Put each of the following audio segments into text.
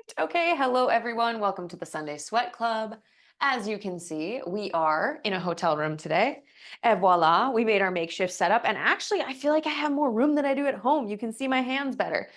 Perfect. Okay. Hello, everyone. Welcome to the Sunday Sweat Club. As you can see, we are in a hotel room today. Et voila, we made our makeshift setup. And actually, I feel like I have more room than I do at home. You can see my hands better.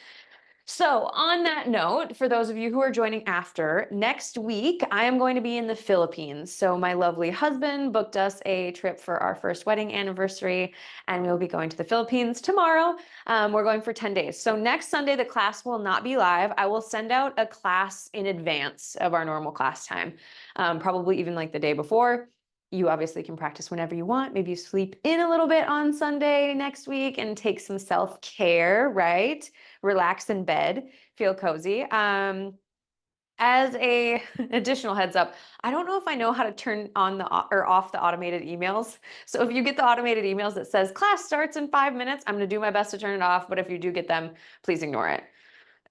So, on that note, for those of you who are joining after, next week I am going to be in the Philippines. So, my lovely husband booked us a trip for our first wedding anniversary, and we'll be going to the Philippines tomorrow. We're going for 10 days. So, next Sunday, the class will not be live. I will send out a class in advance of our normal class time, probably even like the day before. You obviously can practice whenever you want. Maybe you sleep in a little bit on Sunday next week and take some self care, right? Relax in bed, feel cozy. As a additional heads up, I don't know if I know how to turn on or off the automated emails. So if you get the automated emails that says class starts in 5 minutes, I'm going to do my best to turn it off. But if you do get them, please ignore it.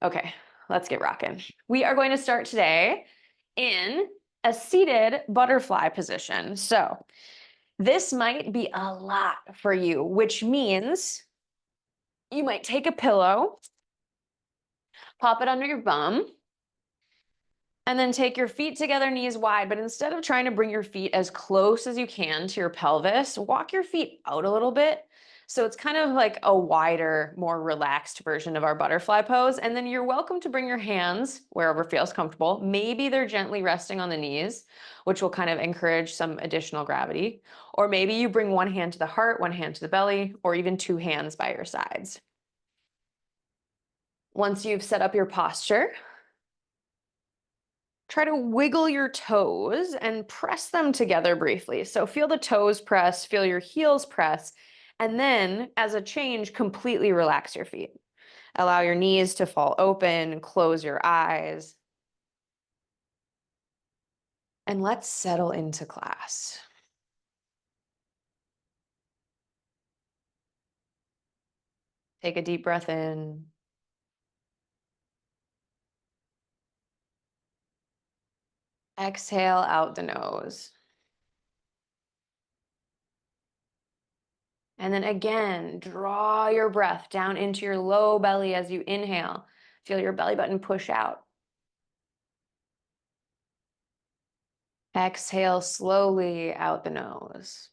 Okay, let's get rocking. We are going to start today in a seated butterfly position. So this might be a lot for you, which means you might take a pillow, pop it under your bum, and then take your feet together, knees wide. But instead of trying to bring your feet as close as you can to your pelvis, walk your feet out a little bit. So it's kind of like a wider, more relaxed version of our butterfly pose. And then you're welcome to bring your hands wherever feels comfortable. Maybe they're gently resting on the knees, which will kind of encourage some additional gravity. Or maybe you bring one hand to the heart, one hand to the belly, or even two hands by your sides. Once you've set up your posture, try to wiggle your toes and press them together briefly. So feel the toes press, feel your heels press, and then as a change, completely relax your feet. Allow your knees to fall open, close your eyes, and let's settle into class. Take a deep breath in. Exhale out the nose. And then again, draw your breath down into your low belly as you inhale. Feel your belly button push out. Exhale slowly out the nose.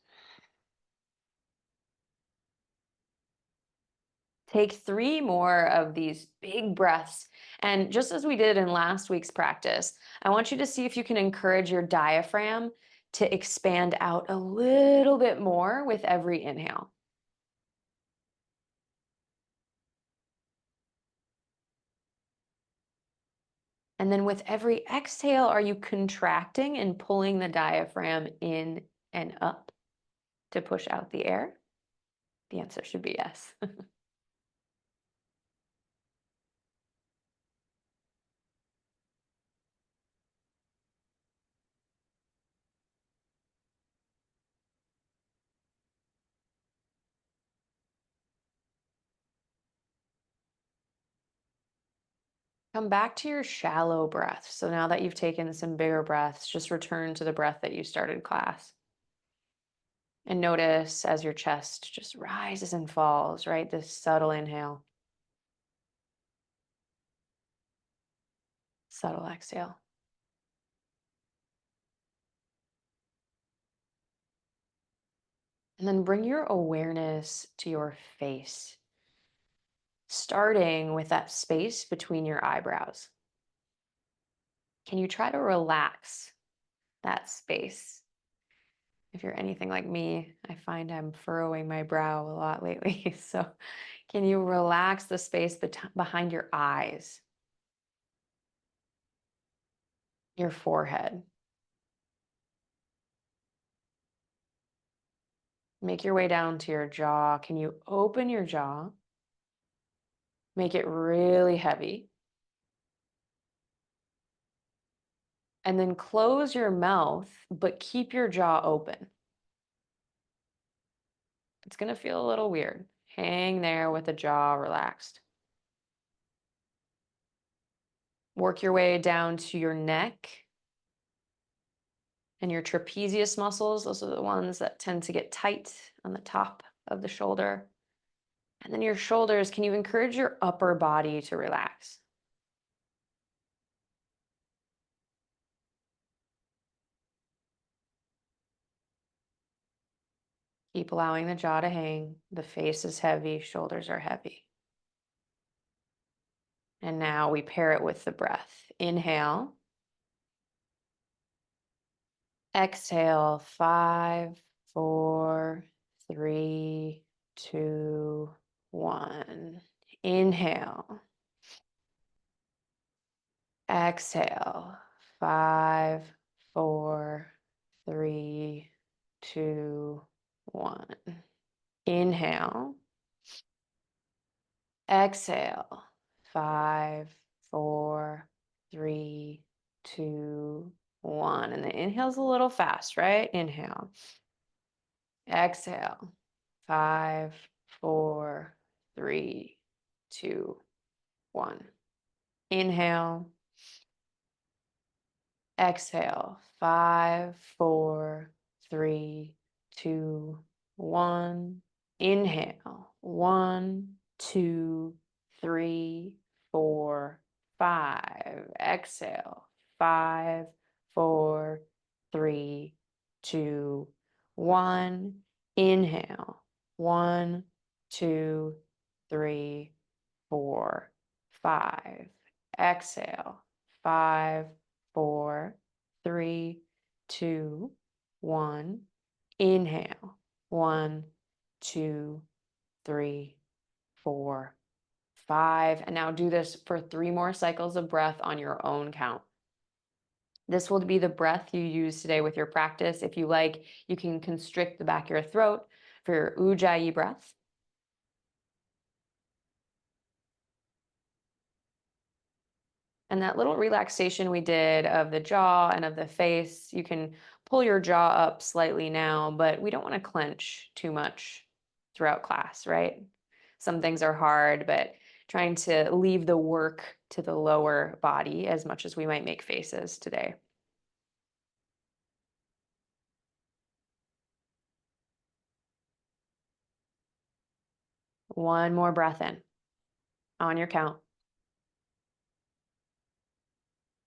Take 3 more of these big breaths. And just as we did in last week's practice, I want you to see if you can encourage your diaphragm to expand out a little bit more with every inhale. And then with every exhale, are you contracting and pulling the diaphragm in and up to push out the air? The answer should be yes. Come back to your shallow breath. So now that you've taken some bigger breaths, just return to the breath that you started class. And notice as your chest just rises and falls, right? This subtle inhale, subtle exhale. And then bring your awareness to your face, starting with that space between your eyebrows. Can you try to relax that space? If you're anything like me, I find I'm furrowing my brow a lot lately. So, can you relax the space behind your eyes, your forehead? Make your way down to your jaw. Can you open your jaw? Make it really heavy. And then close your mouth, but keep your jaw open. It's going to feel a little weird. Hang there with the jaw relaxed. Work your way down to your neck and your trapezius muscles. Those are the ones that tend to get tight on the top of the shoulder. And then your shoulders, can you encourage your upper body to relax? Keep allowing the jaw to hang. The face is heavy, shoulders are heavy. And now we pair it with the breath. Inhale. Exhale. 5, 4, 3, 2, 1. Inhale. Exhale. 5, 4, 3, 2, 1. Inhale. Exhale. 5, 4, 3, 2, 1. And the inhale's a little fast, right? Inhale. Exhale. 5, 4, 3, 2, 1. Inhale. Exhale. 5, 4, 3, 2, 1. Inhale. 1, 2, 3, 4, 5. Exhale. 5, 4, 3, 2, 1. Inhale. 1, 2, 3, 4, 5. Exhale. 5, 4, 3, 2, 1. Inhale. 1, 2, 3, 4, 5. And now do this for 3 more cycles of breath on your own count. This will be the breath you use today with your practice. If you like, you can constrict the back of your throat for your Ujjayi breath. And that little relaxation we did of the jaw and of the face, you can pull your jaw up slightly now, but we don't want to clench too much throughout class, right? Some things are hard, but trying to leave the work to the lower body as much as we might make faces today. One more breath in on your count.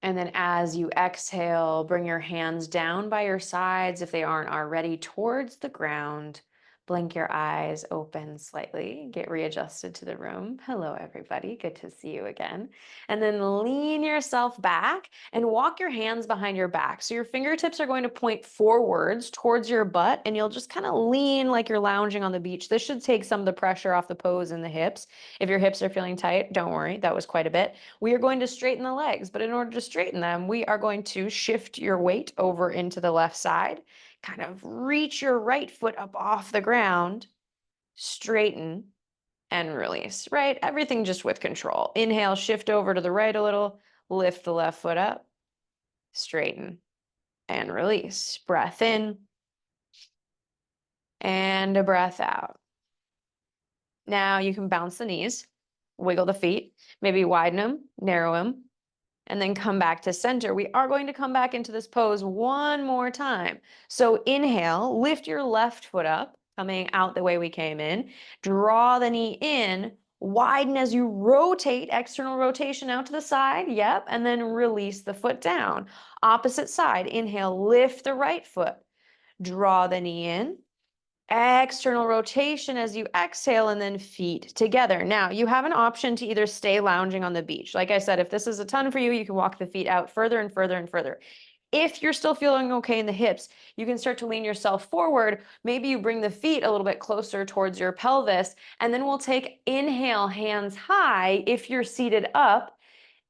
And then as you exhale, bring your hands down by your sides if they aren't already towards the ground. Blink your eyes open slightly, get readjusted to the room. Hello, everybody. Good to see you again. And then lean yourself back and walk your hands behind your back. So your fingertips are going to point forwards towards your butt, and you'll just kind of lean like you're lounging on the beach. This should take some of the pressure off the pose in the hips. If your hips are feeling tight, don't worry, that was quite a bit. We are going to straighten the legs, but in order to straighten them, we are going to shift your weight over into the left side. Kind of reach your right foot up off the ground, straighten and release, right? Everything just with control. Inhale, shift over to the right a little, lift the left foot up, straighten and release. Breath in and a breath out. Now you can bounce the knees, wiggle the feet, maybe widen them, narrow them, and then come back to center. We are going to come back into this pose one more time. So inhale, lift your left foot up, coming out the way we came in. Draw the knee in, widen as you rotate, external rotation out to the side. Yep, and then release the foot down. Opposite side, inhale, lift the right foot. Draw the knee in. External rotation as you exhale, and then feet together. Now, you have an option to either stay lounging on the beach. Like I said, if this is a ton for you, you can walk the feet out further and further and further. If you're still feeling okay in the hips, you can start to lean yourself forward. Maybe you bring the feet a little bit closer towards your pelvis, and then we'll take inhale, hands high if you're seated up.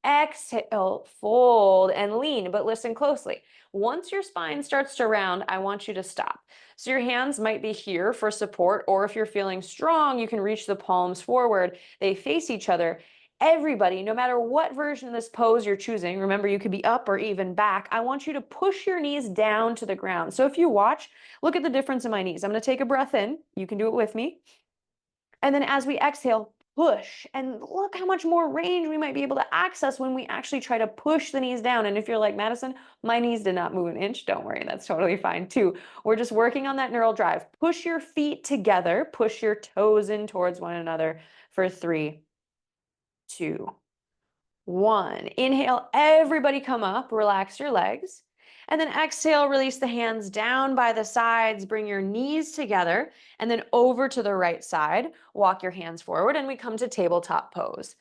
Exhale, fold and lean, but listen closely. Once your spine starts to round, I want you to stop. So your hands might be here for support, or if you're feeling strong, you can reach the palms forward. They face each other. Everybody, no matter what version of this pose you're choosing, remember you could be up or even back, I want you to push your knees down to the ground. So if you watch, look at the difference in my knees. I'm going to take a breath in. You can do it with me. And then as we exhale, push, and look how much more range we might be able to access when we actually try to push the knees down. And if you're like, Madison, my knees did not move an inch, don't worry, that's totally fine too. We're just working on that neural drive. Push your feet together, push your toes in towards one another for 3, 2, 1. Inhale, everybody come up, relax your legs. And then exhale, release the hands down by the sides, bring your knees together, and then over to the right side. Walk your hands forward, and we come to tabletop pose.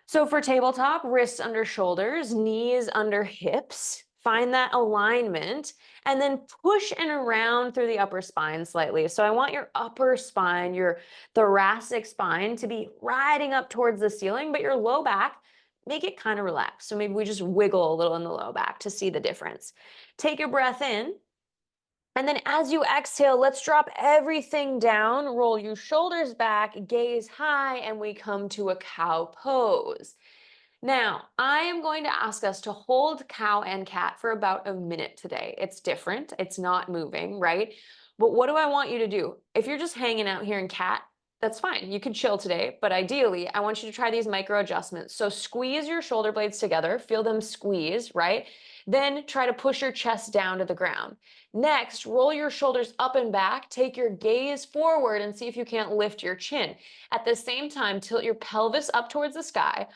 So for tabletop, wrists under shoulders, knees under hips. Find that alignment and then push and around through the upper spine slightly. So I want your upper spine, your thoracic spine to be riding up towards the ceiling, but your low back, make it kind of relaxed. So maybe we just wiggle a little in the low back to see the difference. Take a breath in. And then as you exhale, let's drop everything down, roll your shoulders back, gaze high, and we come to a cow pose. Now, I am going to ask us to hold cow and cat for about a minute today. It's different, it's not moving, right? But what do I want you to do? If you're just hanging out here in cat, that's fine. You can chill today, but ideally, I want you to try these micro adjustments. So squeeze your shoulder blades together, feel them squeeze, right? Then try to push your chest down to the ground. Next, roll your shoulders up and back, take your gaze forward and see if you can't lift your chin. At the same time, tilt your pelvis up towards the sky.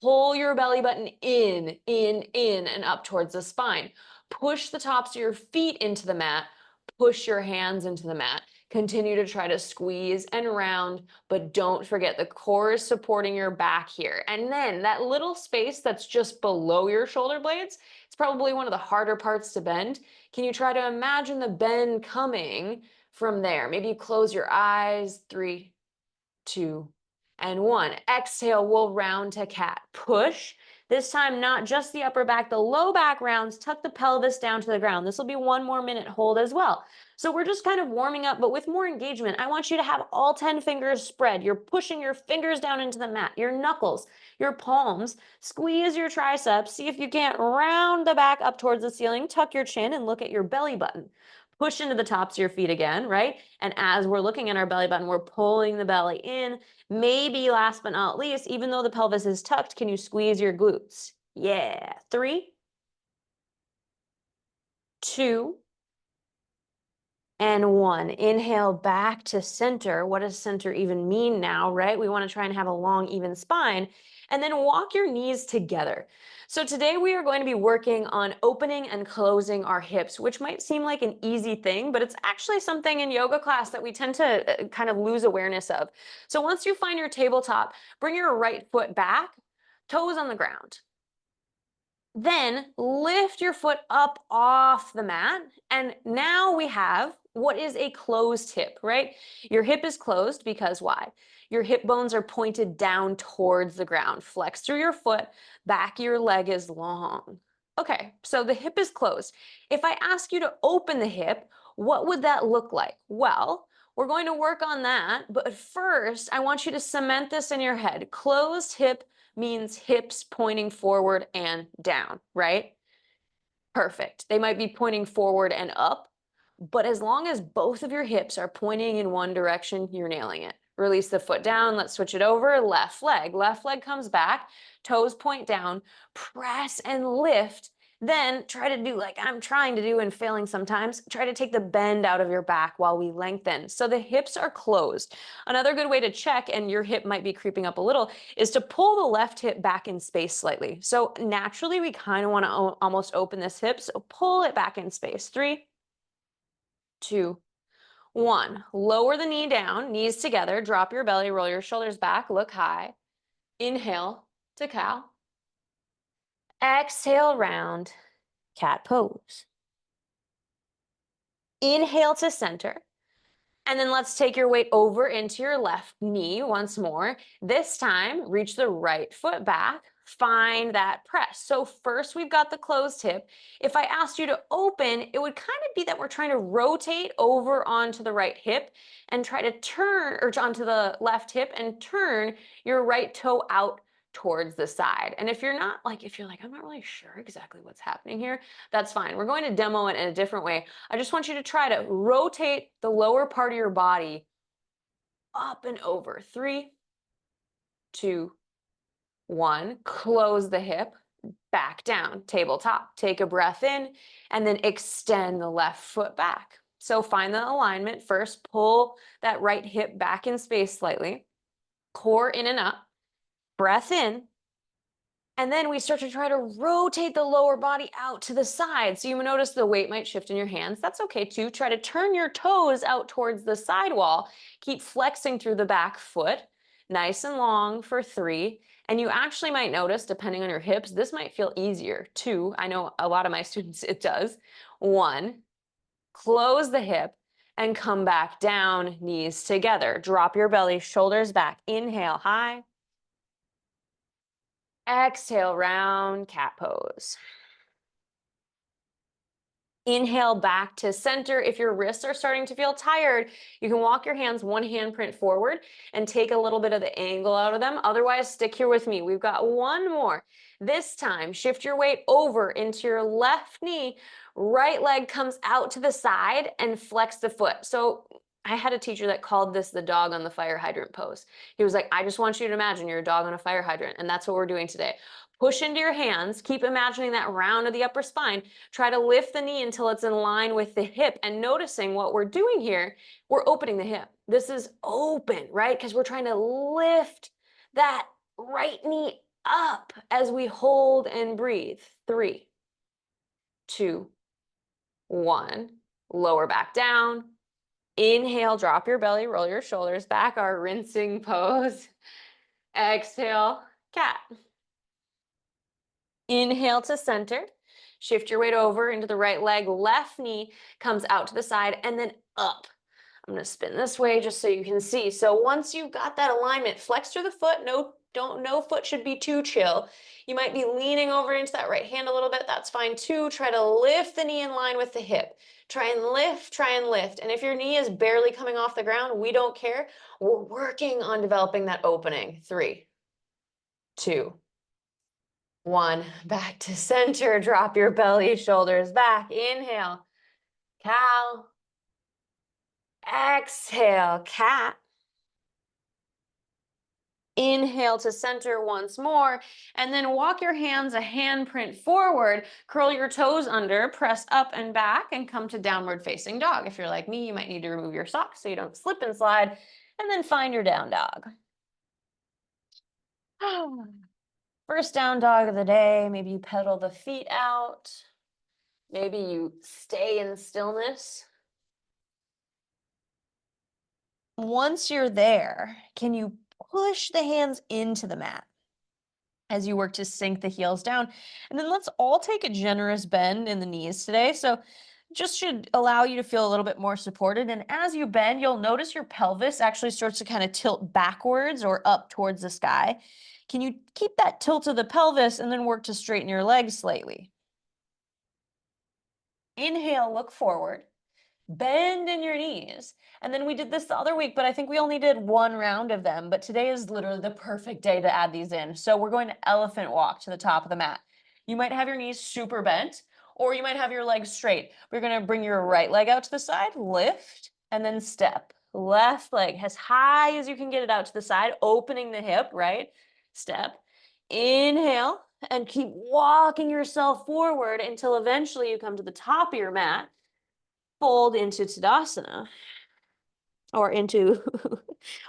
Pull your belly button in, and up towards the spine. Push the tops of your feet into the mat. Push your hands into the mat. Continue to try to squeeze and round, but don't forget the core is supporting your back here. And then that little space that's just below your shoulder blades, it's probably one of the harder parts to bend. Can you try to imagine the bend coming from there? Maybe you close your eyes, 3, 2, and 1. Exhale, we'll round to cat. Push. This time, not just the upper back, the low back rounds. Tuck the pelvis down to the ground. This will be 1 more minute hold as well. So we're just kind of warming up, but with more engagement. I want you to have all 10 fingers spread. You're pushing your fingers down into the mat, your knuckles, your palms. Squeeze your triceps. See if you can't round the back up towards the ceiling. Tuck your chin and look at your belly button. Push into the tops of your feet again, right? And as we're looking at our belly button, we're pulling the belly in. Maybe last but not least, even though the pelvis is tucked, can you squeeze your glutes? Yeah. 3, 2, and 1. Inhale back to center. What does center even mean now, right? We want to try and have a long, even spine. And then walk your knees together. So today we are going to be working on opening and closing our hips, which might seem like an easy thing, but it's actually something in yoga class that we tend to kind of lose awareness of. So once you find your tabletop, bring your right foot back, toes on the ground. Then lift your foot up off the mat. And now we have what is a closed hip, right? Your hip is closed because why? Your hip bones are pointed down towards the ground. Flex through your foot, back of your leg is long. Okay, so the hip is closed. If I ask you to open the hip, what would that look like? Well, we're going to work on that, but first I want you to cement this in your head. Closed hip means hips pointing forward and down, right? Perfect. They might be pointing forward and up, but as long as both of your hips are pointing in one direction, you're nailing it. Release the foot down. Let's switch it over. Left leg. Left leg comes back. Toes point down. Press and lift. Then try to do like I'm trying to do and failing sometimes. Try to take the bend out of your back while we lengthen. So the hips are closed. Another good way to check, and your hip might be creeping up a little, is to pull the left hip back in space slightly. So naturally, we kind of want to almost open this hip. So pull it back in space. 3, 2, 1. Lower the knee down, knees together, drop your belly, roll your shoulders back, look high. Inhale to cow. Exhale, round, cat pose. Inhale to center. And then let's take your weight over into your left knee once more. This time, reach the right foot back. Find that press. So first we've got the closed hip. If I asked you to open, it would kind of be that we're trying to rotate over onto the right hip and try to turn, or onto the left hip and turn your right toe out towards the side. And if you're like, I'm not really sure exactly what's happening here, that's fine. We're going to demo it in a different way. I just want you to try to rotate the lower part of your body up and over. 3, 2, 1. Close the hip, back down, tabletop. Take a breath in, and then extend the left foot back. So find the alignment. First, pull that right hip back in space slightly. Core in and up. Breath in. And then we start to try to rotate the lower body out to the side. So you notice the weight might shift in your hands. That's okay too. Try to turn your toes out towards the sidewall. Keep flexing through the back foot, nice and long for 3. And you actually might notice, depending on your hips, this might feel easier. 2, I know a lot of my students, it does. 1, close the hip and come back down, knees together. Drop your belly, shoulders back. Inhale, high. Exhale, round cat pose. Inhale back to center. If your wrists are starting to feel tired, you can walk your hands one handprint forward and take a little bit of the angle out of them. Otherwise, stick here with me. We've got one more. This time, shift your weight over into your left knee. Right leg comes out to the side and flex the foot. So I had a teacher that called this the dog on the fire hydrant pose. He was like, I just want you to imagine you're a dog on a fire hydrant. And that's what we're doing today. Push into your hands. Keep imagining that round of the upper spine. Try to lift the knee until it's in line with the hip. And noticing what we're doing here, we're opening the hip. This is open, right? Because we're trying to lift that right knee up as we hold and breathe. 3, 2, 1. Lower back down. Inhale, drop your belly, roll your shoulders back, our rinsing pose. Exhale, cat. Inhale to center. Shift your weight over into the right leg. Left knee comes out to the side and then up. I'm going to spin this way just so you can see. So once you've got that alignment, flex through the foot. No foot should be too chill. You might be leaning over into that right hand a little bit. That's fine too. Try to lift the knee in line with the hip. Try and lift, try and lift. And if your knee is barely coming off the ground, we don't care. We're working on developing that opening. 3, 2, 1. Back to center. Drop your belly, shoulders back. Inhale, cow. Exhale, cat. Inhale to center once more, and then walk your hands a handprint forward, curl your toes under, press up and back, and come to downward facing dog. If you're like me, you might need to remove your socks so you don't slip and slide, and then find your down dog. First down dog of the day. Maybe you pedal the feet out. Maybe you stay in stillness. Once you're there, can you push the hands into the mat as you work to sink the heels down? And then let's all take a generous bend in the knees today. So just should allow you to feel a little bit more supported. And as you bend, you'll notice your pelvis actually starts to kind of tilt backwards or up towards the sky. Can you keep that tilt of the pelvis and then work to straighten your legs slightly? Inhale, look forward. Bend in your knees. And then we did this the other week, but I think we only did one round of them. But today is literally the perfect day to add these in. So we're going to elephant walk to the top of the mat. You might have your knees super bent, or you might have your legs straight. We're going to bring your right leg out to the side, lift, and then step. Left leg as high as you can get it out to the side, opening the hip, right? Step. Inhale, and keep walking yourself forward until eventually you come to the top of your mat. Fold into Tadasana, or into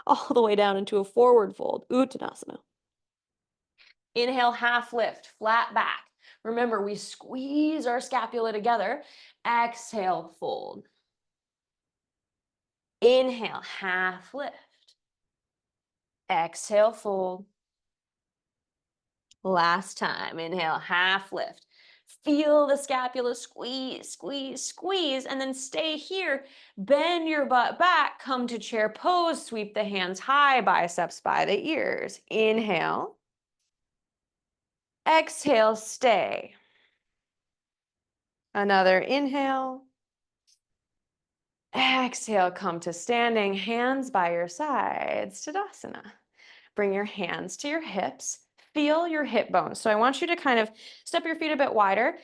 all the way down into a forward fold, Uttanasana. Inhale, half lift, flat back. Remember, we squeeze our scapula together. Exhale, fold. Inhale, half lift. Exhale, fold. Last time, inhale, half lift. Feel the scapula squeeze, squeeze, squeeze, and then stay here. Bend your butt back, come to chair pose, sweep the hands high, biceps by the ears. Inhale. Exhale, stay. Another inhale. Exhale, come to standing, hands by your sides, Tadasana. Bring your hands to your hips. Feel your hip bones. So I want you to kind of step your feet a bit wider.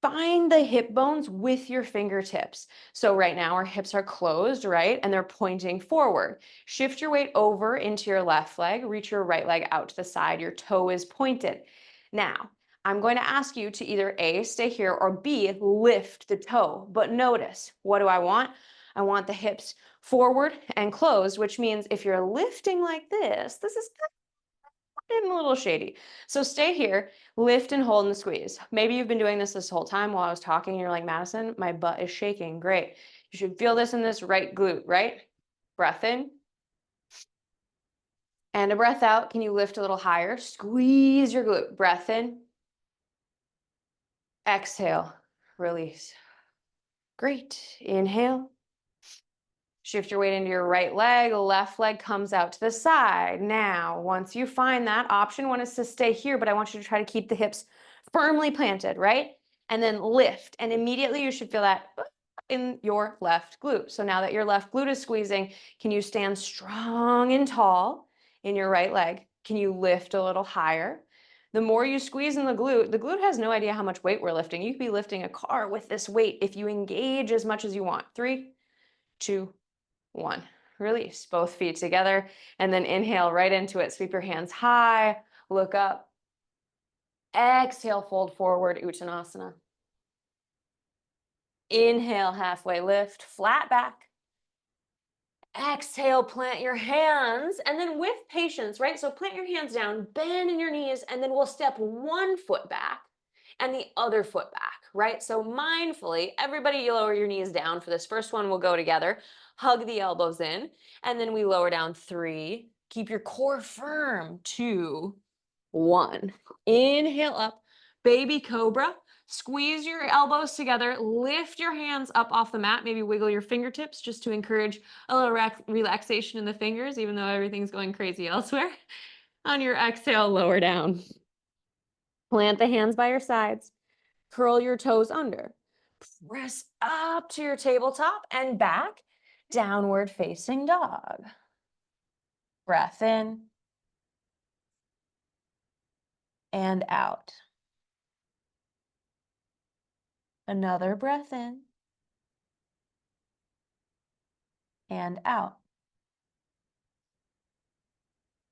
Find the hip bones with your fingertips. So right now our hips are closed, right? And they're pointing forward. Shift your weight over into your left leg. Reach your right leg out to the side. Your toe is pointed. Now, I'm going to ask you to either A, stay here, or B, lift the toe. But notice, what do I want? I want the hips forward and closed, which means if you're lifting like this is getting a little shady. So stay here, lift and hold and squeeze. Maybe you've been doing this whole time while I was talking and you're like, Madison, my butt is shaking. Great. You should feel this in this right glute, right? Breath in and a breath out. Can you lift a little higher? Squeeze your glute. Breath in. Exhale. Release. Great. Inhale. Shift your weight into your right leg. Left leg comes out to the side. Now, once you find that, option one is to stay here, but I want you to try to keep the hips firmly planted, right? And then lift. And immediately you should feel that in your left glute. So now that your left glute is squeezing, can you stand strong and tall in your right leg? Can you lift a little higher? The more you squeeze in the glute has no idea how much weight we're lifting. You could be lifting a car with this weight if you engage as much as you want. 3, 2, 1. Release both feet together and then inhale right into it. Sweep your hands high, look up. Exhale, fold forward, Uttanasana. Inhale, halfway lift, flat back. Exhale, plant your hands, and then with patience, right? So plant your hands down, bend in your knees, and then we'll step one foot back and the other foot back, right? So mindfully, everybody you lower your knees down for this first one. We'll go together. Hug the elbows in, and then we lower down 3. Keep your core firm. 2, 1. Inhale up, baby cobra. Squeeze your elbows together, lift your hands up off the mat, maybe wiggle your fingertips just to encourage a little relaxation in the fingers, even though everything's going crazy elsewhere. On your exhale, lower down. Plant the hands by your sides, curl your toes under, press up to your tabletop and back, downward facing dog. Breath in and out. Another breath in and out.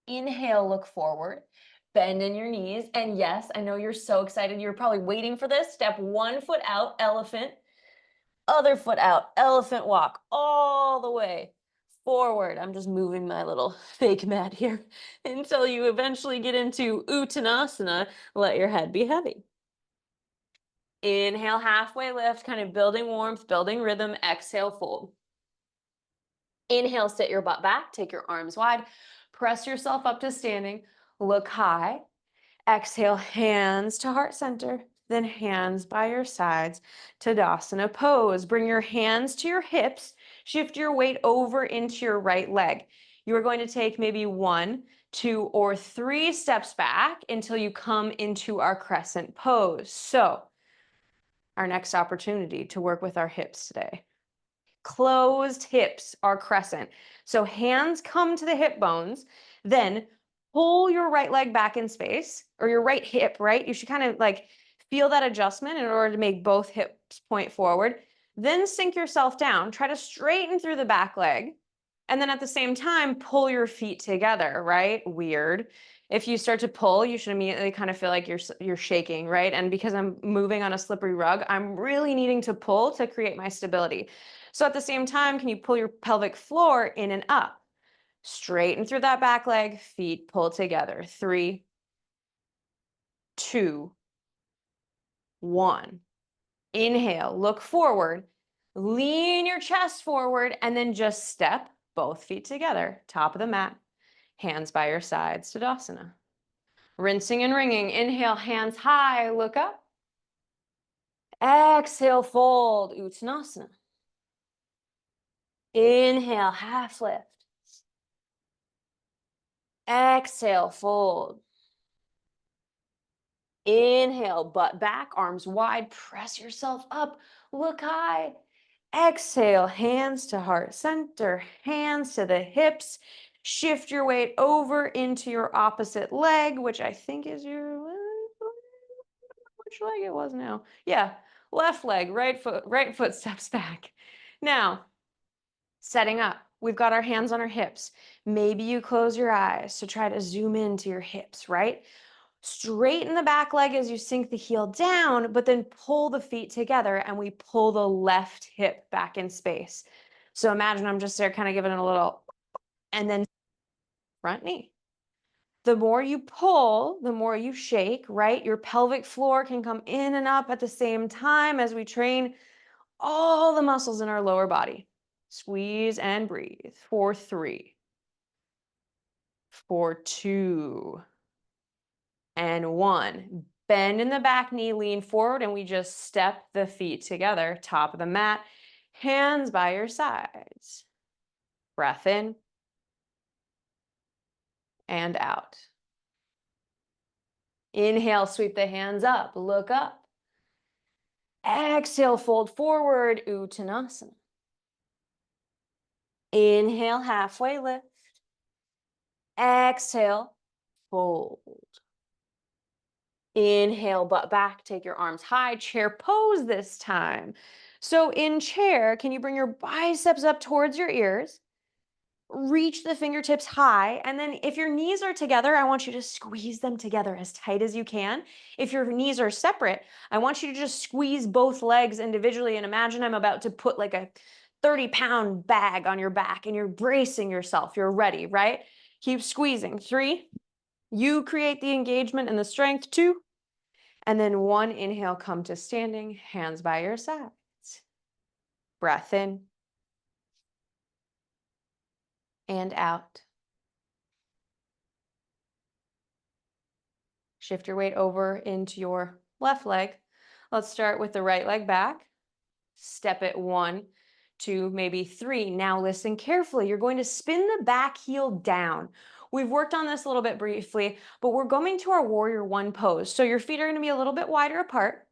Inhale, look forward, bend in your knees. And yes, I know you're so excited. You're probably waiting for this. Step one foot out, elephant. Other foot out, elephant walk, all the way forward. I'm just moving my little fake mat here until you eventually get into Uttanasana. Let your head be heavy. Inhale, halfway lift, kind of building warmth, building rhythm. Exhale, fold. Inhale, sit your butt back, take your arms wide, press yourself up to standing, look high. Exhale, hands to heart center, then hands by your sides, Tadasana pose. Bring your hands to your hips, shift your weight over into your right leg. You are going to take maybe 1, 2, or 3 steps back until you come into our crescent pose. So, our next opportunity to work with our hips today. Closed hips are crescent. So hands come to the hip bones, then pull your right leg back in space, or your right hip, right? You should kind of like feel that adjustment in order to make both hips point forward. Then sink yourself down, try to straighten through the back leg. And then at the same time, pull your feet together, right? Weird. If you start to pull, you should immediately kind of feel like you're shaking, right? And because I'm moving on a slippery rug, I'm really needing to pull to create my stability. So at the same time, can you pull your pelvic floor in and up? Straighten through that back leg, feet pull together. 3, 2, 1. Inhale, look forward, lean your chest forward, and then just step both feet together, top of the mat, hands by your sides, Tadasana. Rinsing and ringing. Inhale, hands high, look up. Exhale, fold, Uttanasana. Inhale, half lift. Exhale, fold. Inhale, butt back, arms wide, press yourself up, look high. Exhale, hands to heart center, hands to the hips. Shift your weight over into your opposite leg, which I think is your, which leg it was now. Yeah, left leg, right foot steps back. Now, setting up, we've got our hands on our hips. Maybe you close your eyes to try to zoom into your hips, right? Straighten the back leg as you sink the heel down, but then pull the feet together and we pull the left hip back in space. So imagine I'm just there kind of giving it a little, and then front knee. The more you pull, the more you shake, right? Your pelvic floor can come in and up at the same time as we train all the muscles in our lower body. Squeeze and breathe for 3, for 2, and 1. Bend in the back knee, lean forward, and we just step the feet together, top of the mat, hands by your sides. Breath in and out. Inhale, sweep the hands up, look up. Exhale, fold forward, Uttanasana. Inhale, halfway lift. Exhale, fold. Inhale, butt back, take your arms high, chair pose this time. So in chair, can you bring your biceps up towards your ears? Reach the fingertips high. And then if your knees are together, I want you to squeeze them together as tight as you can. If your knees are separate, I want you to just squeeze both legs individually and imagine I'm about to put like a 30-pound bag on your back and you're bracing yourself. You're ready, right? Keep squeezing. 3, you create the engagement and the strength. 2, and then 1, inhale, come to standing, hands by your sides. Breath in and out. Shift your weight over into your left leg. Let's start with the right leg back. Step it 1, 2, maybe 3. Now listen carefully. You're going to spin the back heel down. We've worked on this a little bit briefly, but we're going to our warrior 1 pose. So your feet are going to be a little bit wider apart.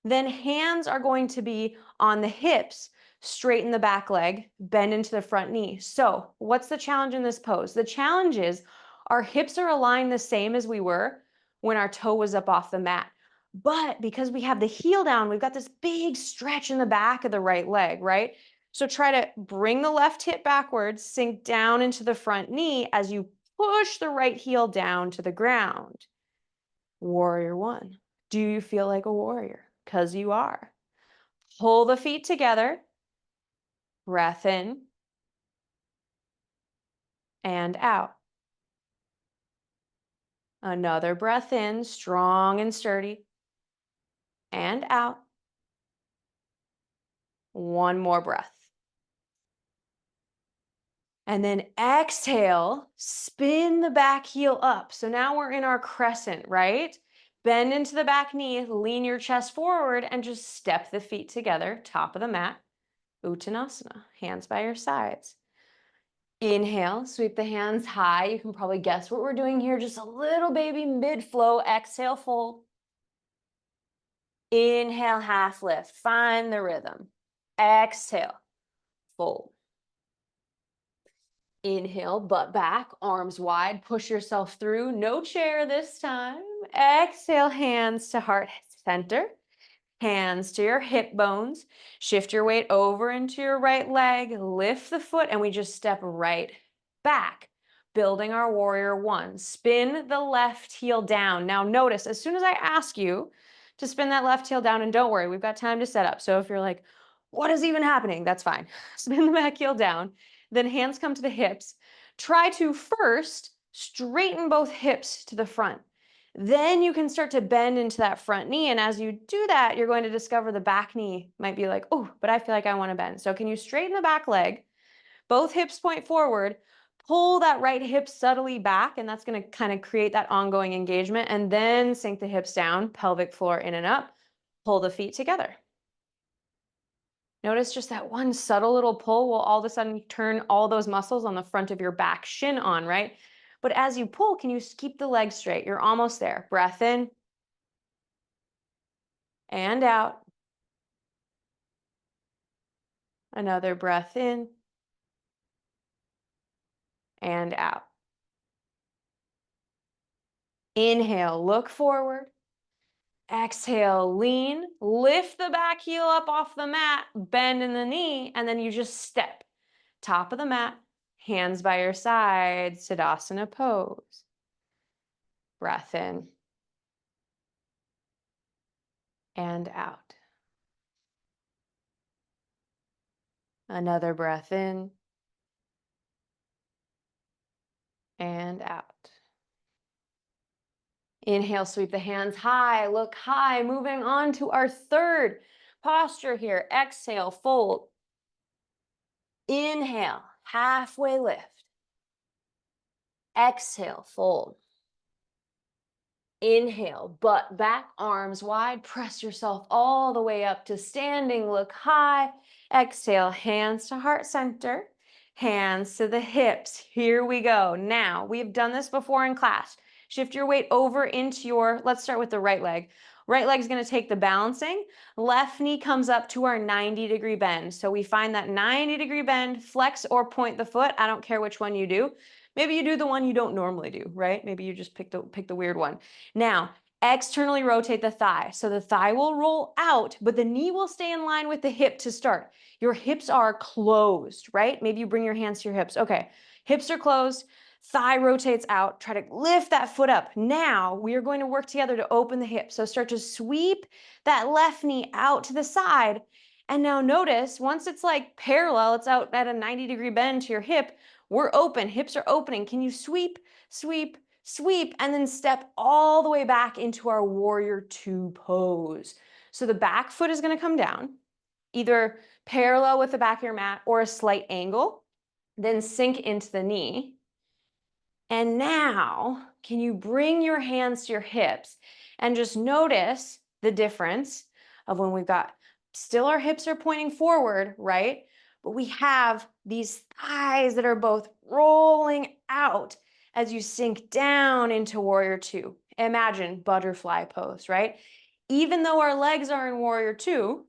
Then hands are going to be on the hips, straighten the back leg, bend into the front knee. So what's the challenge in this pose? The challenge is our hips are aligned the same as we were when our toe was up off the mat. But because we have the heel down, we've got this big stretch in the back of the right leg, right? So try to bring the left hip backwards, sink down into the front knee as you push the right heel down to the ground. Warrior 1. Do you feel like a warrior? Because you are. Pull the feet together. Breath in and out. Another breath in, strong and sturdy. And out. One more breath. And then exhale, spin the back heel up. So now we're in our crescent, right? Bend into the back knee, lean your chest forward, and just step the feet together, top of the mat. Uttanasana, hands by your sides. Inhale, sweep the hands high. You can probably guess what we're doing here. Just a little baby mid-flow. Exhale, fold. Inhale, half lift. Find the rhythm. Exhale, fold. Inhale, butt back, arms wide. Push yourself through. No chair this time. Exhale, hands to heart center. Hands to your hip bones. Shift your weight over into your right leg. Lift the foot, and we just step right back, building our warrior 1. Spin the left heel down. Now notice, as soon as I ask you to spin that left heel down, and don't worry, we've got time to set up. So if you're like, what is even happening? That's fine. Spin the back heel down, then hands come to the hips. Try to first straighten both hips to the front. Then you can start to bend into that front knee. And as you do that, you're going to discover the back knee might be like, oh, but I feel like I want to bend. So can you straighten the back leg? Both hips point forward. Pull that right hip subtly back, and that's going to kind of create that ongoing engagement. And then sink the hips down, pelvic floor in and up. Pull the feet together. Notice just that one subtle little pull will all of a sudden turn all those muscles on the front of your back shin on, right? But as you pull, can you keep the legs straight? You're almost there. Breath in and out. Another breath in and out. Inhale, look forward. Exhale, lean. Lift the back heel up off the mat, bend in the knee, and then you just step. Top of the mat, hands by your side, Siddhasana pose. Breath in and out. Another breath in and out. Inhale, sweep the hands high, look high, moving on to our third posture here. Exhale, fold. Inhale, halfway lift. Exhale, fold. Inhale, butt back, arms wide, press yourself all the way up to standing, look high. Exhale, hands to heart center, hands to the hips. Here we go. Now, we've done this before in class. Shift your weight over into your, let's start with the right leg. Right leg is going to take the balancing. Left knee comes up to our 90-degree bend. So we find that 90-degree bend, flex or point the foot. I don't care which one you do. Maybe you do the one you don't normally do, right? Maybe you just pick the weird one. Now, externally rotate the thigh. So the thigh will roll out, but the knee will stay in line with the hip to start. Your hips are closed, right? Maybe you bring your hands to your hips. Okay, hips are closed, thigh rotates out. Try to lift that foot up. Now we are going to work together to open the hips. So start to sweep that left knee out to the side. And now notice, once it's like parallel, it's out at a 90-degree bend to your hip, we're open, hips are opening. Can you sweep, sweep, sweep, and then step all the way back into our warrior two pose. So the back foot is going to come down, either parallel with the back of your mat or a slight angle, then sink into the knee. And now, can you bring your hands to your hips and just notice the difference of when we've got still our hips are pointing forward, right? But we have these thighs that are both rolling out as you sink down into warrior two. Imagine butterfly pose, right? Even though our legs are in warrior two,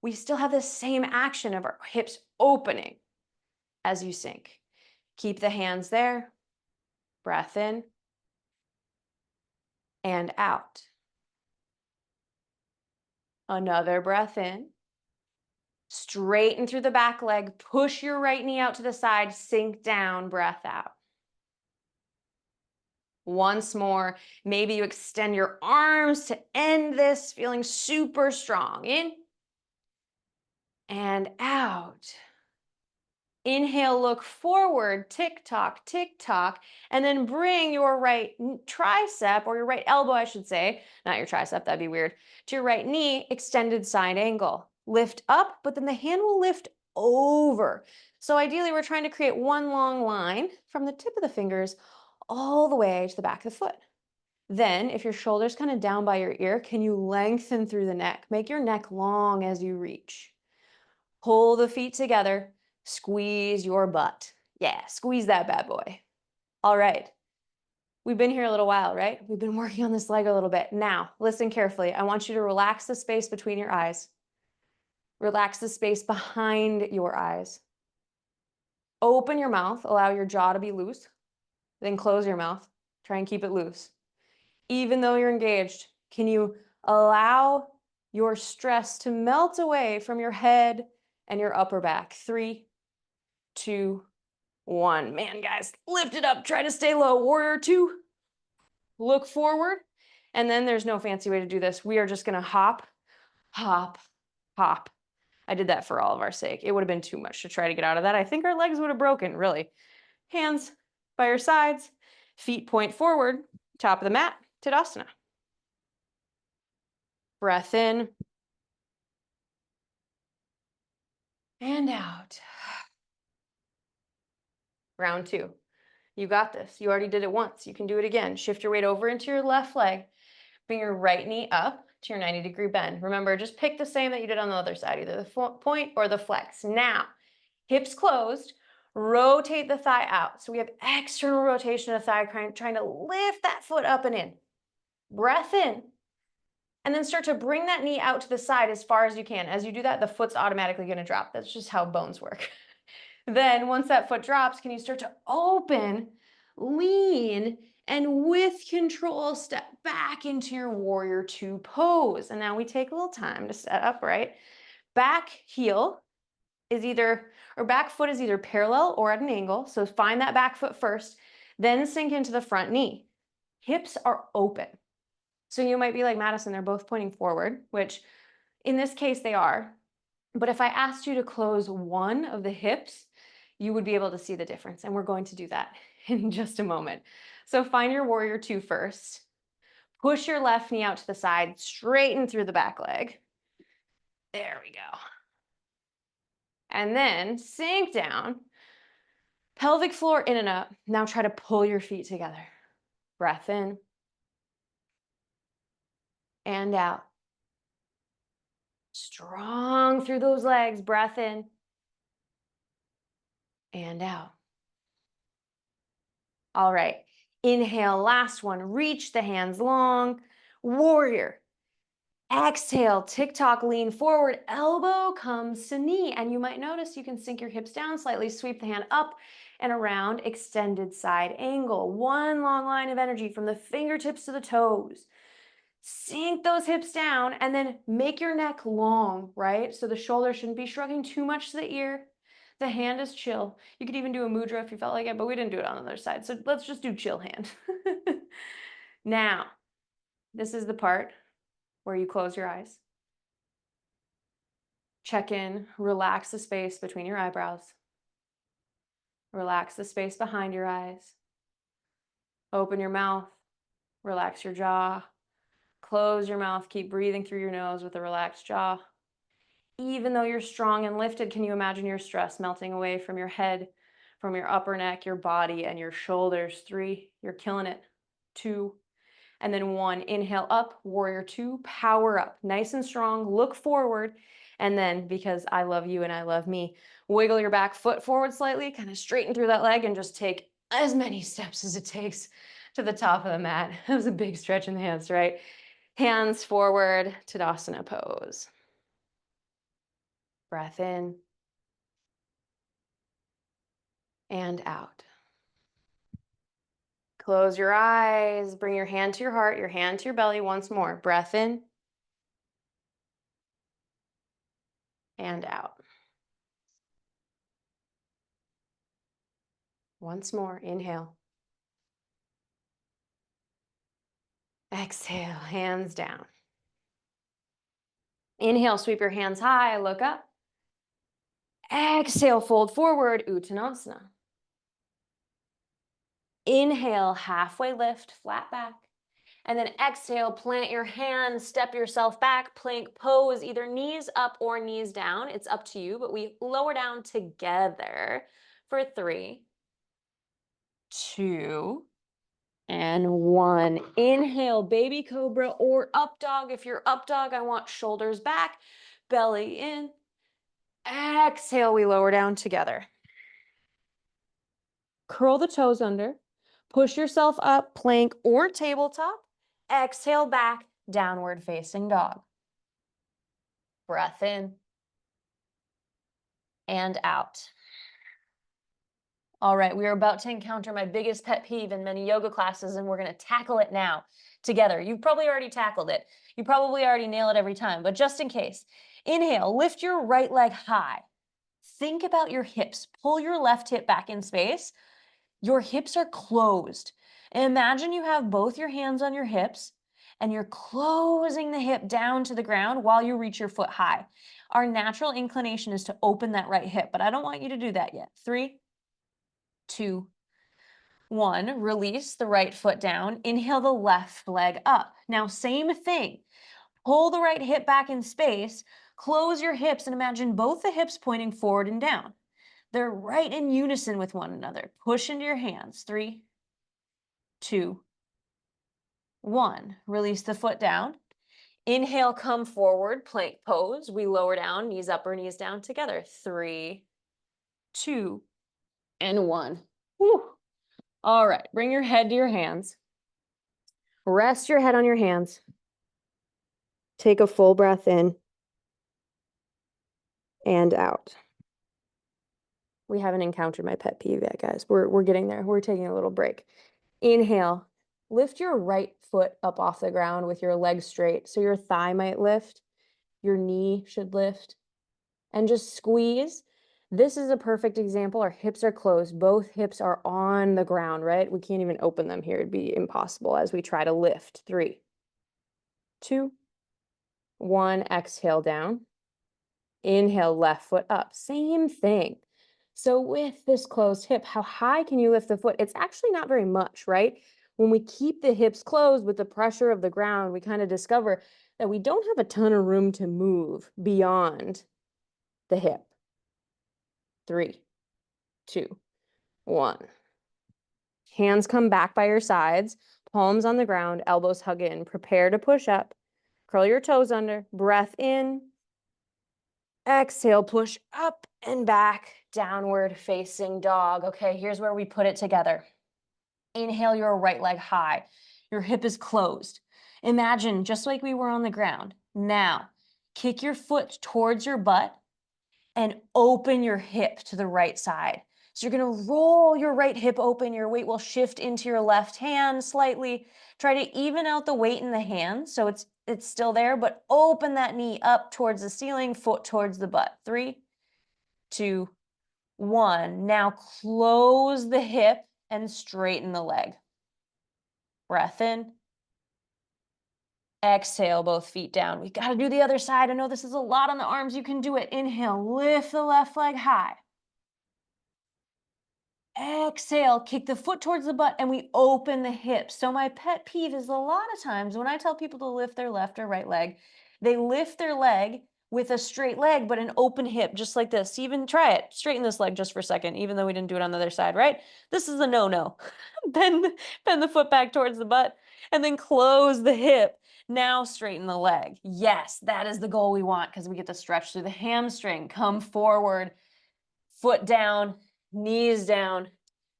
we still have the same action of our hips opening as you sink. Keep the hands there. Breath in and out. Another breath in. Straighten through the back leg. Push your right knee out to the side. Sink down. Breath out. Once more, maybe you extend your arms to end this, feeling super strong. In and out. Inhale, look forward, tick-tock, tick-tock, and then bring your right tricep, or your right elbow, I should say, not your tricep, that'd be weird, to your right knee, extended side angle. Lift up, but then the hand will lift over. So ideally, we're trying to create one long line from the tip of the fingers all the way to the back of the foot. Then, if your shoulder's kind of down by your ear, can you lengthen through the neck? Make your neck long as you reach. Pull the feet together. Squeeze your butt. Yeah, squeeze that bad boy. All right. We've been here a little while, right? We've been working on this leg a little bit. Now, listen carefully. I want you to relax the space between your eyes. Relax the space behind your eyes. Open your mouth. Allow your jaw to be loose. Then close your mouth. Try and keep it loose. Even though you're engaged, can you allow your stress to melt away from your head and your upper back? 3, 2, 1. Man, guys, lift it up. Try to stay low. Warrior two. Look forward. And then there's no fancy way to do this. We are just going to hop, hop, hop. I did that for all of our sake. It would have been too much to try to get out of that. I think our legs would have broken, really. Hands by your sides. Feet point forward. Top of the mat. Tadasana. Breath in. And out. Round two. You got this. You already did it once. You can do it again. Shift your weight over into your left leg. Bring your right knee up to your 90-degree bend. Remember, just pick the same that you did on the other side, either the point or the flex. Now, hips closed, rotate the thigh out. So we have external rotation of thigh, trying to lift that foot up and in. Breath in. And then start to bring that knee out to the side as far as you can. As you do that, the foot's automatically going to drop. That's just how bones work. Then once that foot drops, can you start to open, lean, and with control, step back into your warrior two pose. And now we take a little time to set up, right? Back heel is either, or back foot is either parallel or at an angle. So find that back foot first, then sink into the front knee. Hips are open. So you might be like, Madison, they're both pointing forward, which in this case they are. But if I asked you to close one of the hips, you would be able to see the difference. And we're going to do that in just a moment. So find your warrior two first. Push your left knee out to the side, straighten through the back leg. There we go. And then sink down, pelvic floor in and up. Now try to pull your feet together. Breath in and out. Strong through those legs. Breath in and out. All right. Inhale, last one. Reach the hands long. Warrior. Exhale, TikTok, lean forward, elbow comes to knee. And you might notice you can sink your hips down slightly, sweep the hand up and around, extended side angle. One long line of energy from the fingertips to the toes. Sink those hips down and then make your neck long, right? So the shoulder shouldn't be shrugging too much to the ear. The hand is chill. You could even do a mudra if you felt like it, but we didn't do it on the other side. So let's just do chill hand. Now, this is the part where you close your eyes. Check in, relax the space between your eyebrows. Relax the space behind your eyes. Open your mouth, relax your jaw. Close your mouth, keep breathing through your nose with a relaxed jaw. Even though you're strong and lifted, can you imagine your stress melting away from your head, from your upper neck, your body, and your shoulders? 3, you're killing it. 2, and then 1. Inhale up, warrior 2, power up, nice and strong, look forward. And then, because I love you and I love me, wiggle your back foot forward slightly, kind of straighten through that leg and just take as many steps as it takes to the top of the mat. That was a big stretch in the hands, right? Hands forward, Tadasana pose. Breath in and out. Close your eyes, bring your hand to your heart, your hand to your belly once more. Breath in and out. Once more, inhale. Exhale, hands down. Inhale, sweep your hands high, look up. Exhale, fold forward, Uttanasana. Inhale, halfway lift, flat back. And then exhale, plant your hands, step yourself back, plank pose, either knees up or knees down. It's up to you, but we lower down together for 3, 2, and 1. Inhale, baby cobra or up dog. If you're up dog, I want shoulders back, belly in. Exhale, we lower down together. Curl the toes under. Push yourself up, plank or tabletop. Exhale back, downward facing dog. Breath in and out. All right, we are about to encounter my biggest pet peeve in many yoga classes, and we're going to tackle it now together. You've probably already tackled it. You probably already nail it every time, but just in case, inhale, lift your right leg high. Think about your hips. Pull your left hip back in space. Your hips are closed. Imagine you have both your hands on your hips and you're closing the hip down to the ground while you reach your foot high. Our natural inclination is to open that right hip, but I don't want you to do that yet. 3, 2, 1. Release the right foot down. Inhale the left leg up. Now, same thing. Pull the right hip back in space. Close your hips and imagine both the hips pointing forward and down. They're right in unison with one another. Push into your hands. 3, 2, 1. Release the foot down. Inhale, come forward, plank pose. We lower down, knees up or knees down together. 3, 2, and 1. Whew. All right, bring your head to your hands. Rest your head on your hands. Take a full breath in and out. We haven't encountered my pet peeve yet, guys. We're getting there. We're taking a little break. Inhale. Lift your right foot up off the ground with your legs straight. So your thigh might lift, your knee should lift, and just squeeze. This is a perfect example. Our hips are closed. Both hips are on the ground, right? We can't even open them here. It'd be impossible as we try to lift. 3, 2, 1. Exhale down. Inhale, left foot up. Same thing. So with this closed hip, how high can you lift the foot? It's actually not very much, right? When we keep the hips closed with the pressure of the ground, we kind of discover that we don't have a ton of room to move beyond the hip. 3, 2, 1. Hands come back by your sides, palms on the ground, elbows hug in. Prepare to push up. Curl your toes under. Breath in. Exhale, push up and back, downward facing dog. Okay, here's where we put it together. Inhale your right leg high. Your hip is closed. Imagine just like we were on the ground. Now, kick your foot towards your butt and open your hip to the right side. So you're gonna roll your right hip open. Your weight will shift into your left hand slightly. Try to even out the weight in the hand so it's still there, but open that knee up towards the ceiling, foot towards the butt. 3, 2, 1. Now close the hip and straighten the leg. Breath in. Exhale, both feet down. We got to do the other side. I know this is a lot on the arms. You can do it. Inhale, lift the left leg high. Exhale, kick the foot towards the butt and we open the hips. So my pet peeve is a lot of times when I tell people to lift their left or right leg, they lift their leg with a straight leg, but an open hip, just like this. Even try it. Straighten this leg just for a second, even though we didn't do it on the other side, right? This is a no-no. bend the foot back towards the butt and then close the hip. Now straighten the leg. Yes, that is the goal we want because we get to stretch through the hamstring. Come forward, foot down, knees down,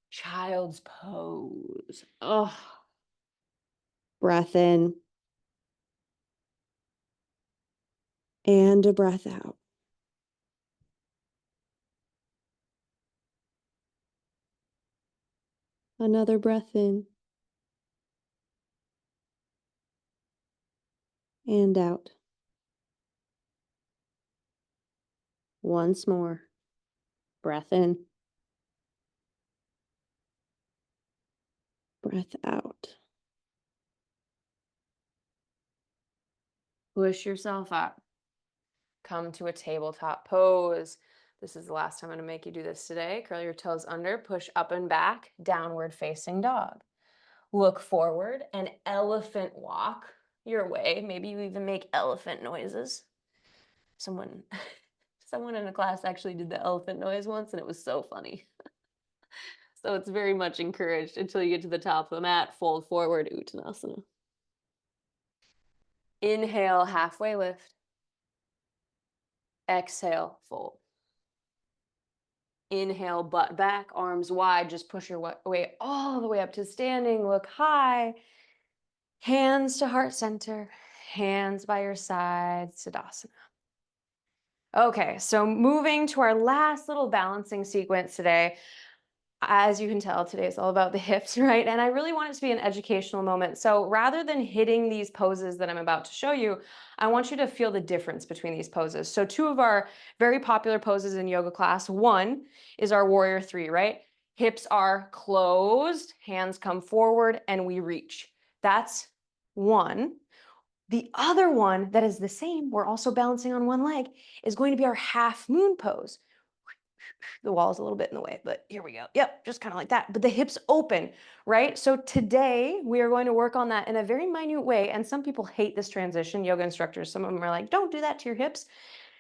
child's pose. Oh, breath in and a breath out. Another breath in and out. Once more. Breath in. Breath out. Push yourself up. Come to a tabletop pose. This is the last time I'm going to make you do this today. Curl your toes under, push up and back, downward facing dog. Look forward and elephant walk your way. Maybe you even make elephant noises. Someone in a class actually did the elephant noise once and it was so funny. So it's very much encouraged until you get to the top of the mat, fold forward, Uttanasana. Inhale, halfway lift. Exhale, fold. Inhale, butt back, arms wide. Just push your way all the way up to standing. Look high. Hands to heart center. Hands by your side, Siddhasana. Okay, so moving to our last little balancing sequence today. As you can tell, today is all about the hips, right? And I really want it to be an educational moment. So rather than hitting these poses that I'm about to show you, I want you to feel the difference between these poses. So two of our very popular poses in yoga class. One is our warrior 3, right? Hips are closed, hands come forward, and we reach. That's one. The other one that is the same, we're also balancing on one leg, is going to be our half moon pose. The wall is a little bit in the way, but here we go. Yep, just kind of like that. But the hips open, right? So today we are going to work on that in a very minute way. And some people hate this transition, yoga instructors. Some of them are like, don't do that to your hips.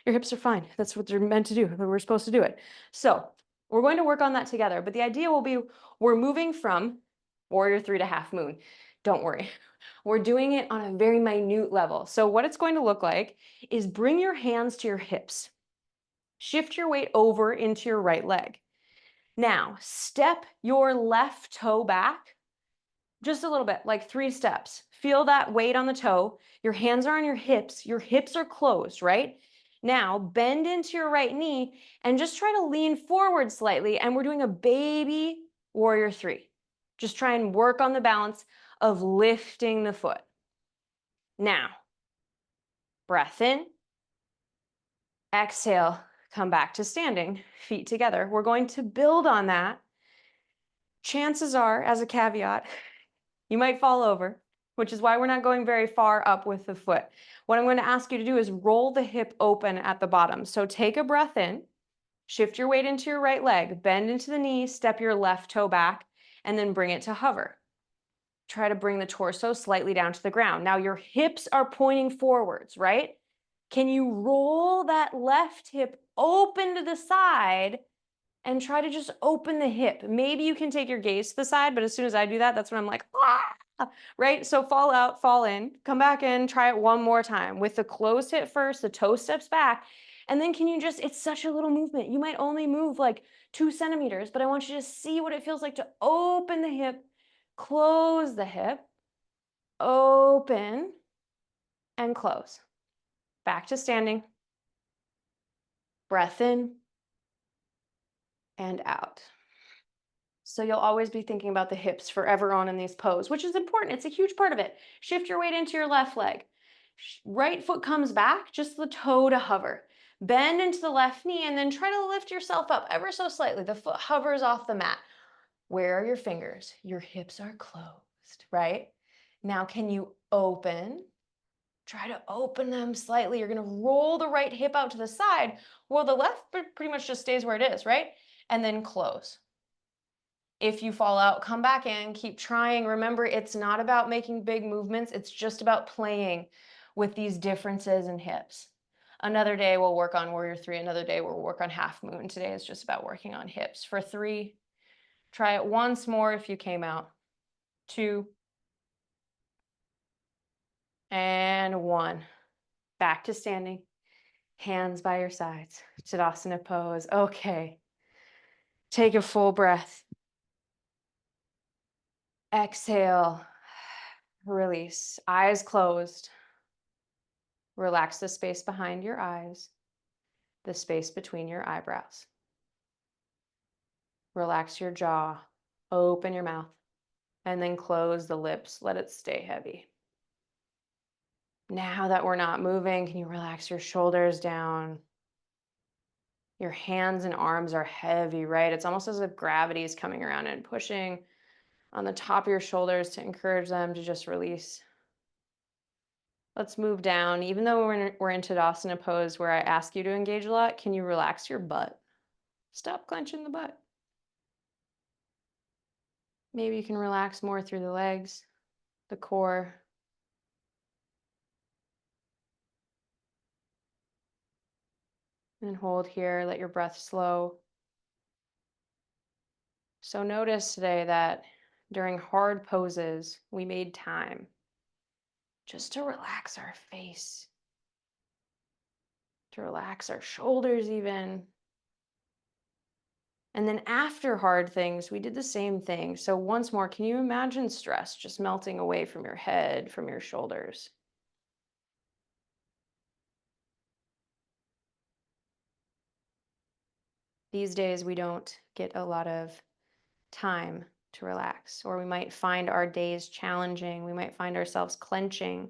Your hips are fine. That's what they're meant to do. We're supposed to do it. So we're going to work on that together. But the idea will be we're moving from warrior 3 to half moon. Don't worry. We're doing it on a very minute level. So what it's going to look like is bring your hands to your hips. Shift your weight over into your right leg. Now, step your left toe back just a little bit, like 3 steps. Feel that weight on the toe. Your hands are on your hips. Your hips are closed, right? Now, bend into your right knee and just try to lean forward slightly. And we're doing a baby warrior 3. Just try and work on the balance of lifting the foot. Now, breath in. Exhale. Come back to standing, feet together. We're going to build on that. Chances are, as a caveat, you might fall over, which is why we're not going very far up with the foot. What I'm going to ask you to do is roll the hip open at the bottom. So take a breath in, shift your weight into your right leg, bend into the knee, step your left toe back, and then bring it to hover. Try to bring the torso slightly down to the ground. Now your hips are pointing forwards, right? Can you roll that left hip open to the side and try to just open the hip? Maybe you can take your gaze to the side, but as soon as I do that, that's when I'm like, ah, right? So fall out, fall in, come back in, try it one more time with the closed hip first, the toe steps back. And then can you just, it's such a little movement. You might only move like 2 centimeters, but I want you to see what it feels like to open the hip, close the hip, open and close. Back to standing. Breath in and out. So you'll always be thinking about the hips forever on in these poses, which is important. It's a huge part of it. Shift your weight into your left leg. Right foot comes back, just the toe to hover. Bend into the left knee and then try to lift yourself up ever so slightly. The foot hovers off the mat. Where are your fingers? Your hips are closed, right? Now, can you open? Try to open them slightly. You're going to roll the right hip out to the side, while the left pretty much just stays where it is, right? And then close. If you fall out, come back in, keep trying. Remember, it's not about making big movements. It's just about playing with these differences in hips. Another day we'll work on warrior three. Another day we'll work on half moon. Today is just about working on hips. For 3, try it once more if you came out. 2, and 1. Back to standing. Hands by your sides. Tadasana pose. Okay. Take a full breath. Exhale. Release. Eyes closed. Relax the space behind your eyes, the space between your eyebrows. Relax your jaw. Open your mouth. And then close the lips. Let it stay heavy. Now that we're not moving, can you relax your shoulders down? Your hands and arms are heavy, right? It's almost as if gravity is coming around and pushing on the top of your shoulders to encourage them to just release. Let's move down. Even though we're in Tadasana pose where I ask you to engage a lot, can you relax your butt? Stop clenching the butt. Maybe you can relax more through the legs, the core. And hold here, let your breath slow. So notice today that during hard poses, we made time just to relax our face, to relax our shoulders even. And then after hard things, we did the same thing. So once more, can you imagine stress just melting away from your head, from your shoulders? These days, we don't get a lot of time to relax, or we might find our days challenging. We might find ourselves clenching.